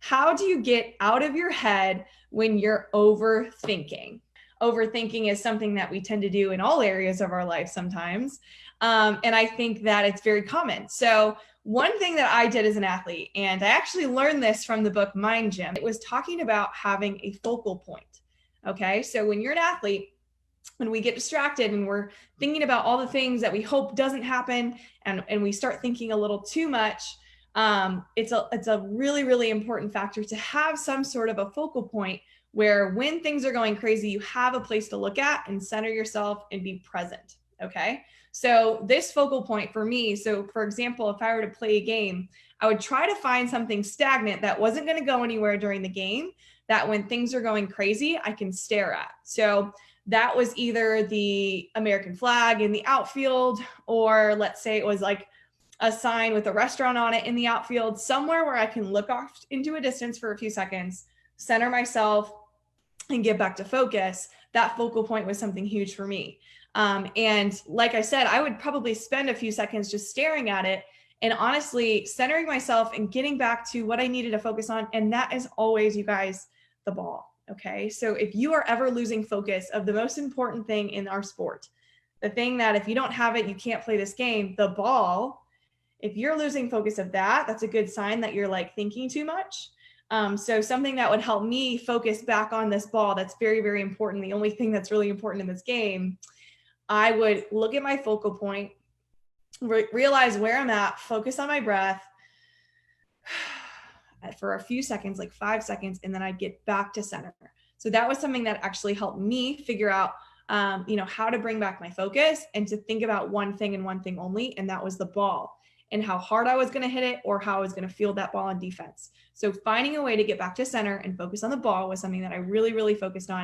How do you get out of your head when you're overthinking? Overthinking is something that we tend to do in all areas of our life sometimes. And I think that it's very common. So, one thing that I did as an athlete, and I actually learned this from the book Mind Gym, it was talking about having a focal point. Okay. So, when you're an athlete, when we get distracted and we're thinking about all the things that we hope doesn't happen, and we start thinking a little too much, it's a really, really important factor to have some sort of a focal point where when things are going crazy, you have a place to look at and center yourself and be present. Okay. So this focal point for me, so for example, if I were to play a game, I would try to find something stagnant that wasn't going to go anywhere during the game, that when things are going crazy, I can stare at. So that was either the American flag in the outfield, or let's say it was like a sign with a restaurant on it in the outfield, somewhere where I can look off into a distance for a few seconds, center myself, and get back to focus. That focal point was something huge for me. And like I said, I would probably spend a few seconds just staring at it and honestly centering myself and getting back to what I needed to focus on. And that is always, you guys, the ball. Okay. So if you are ever losing focus of the most important thing in our sport, the thing that if you don't have it, you can't play this game, the ball, if you're losing focus of that, that's a good sign that you're like thinking too much. So something that would help me focus back on this ball, that's very, very important. The only thing that's really important in this game, I would look at my focal point, realize where I'm at, focus on my breath for a few seconds, like 5 seconds, and then I'd get back to center. So that was something that actually helped me figure out, how to bring back my focus and to think about one thing and one thing only, and that was the ball and how hard I was going to hit it or how I was going to field that ball on defense. So finding a way to get back to center and focus on the ball was something that I really, really focused on.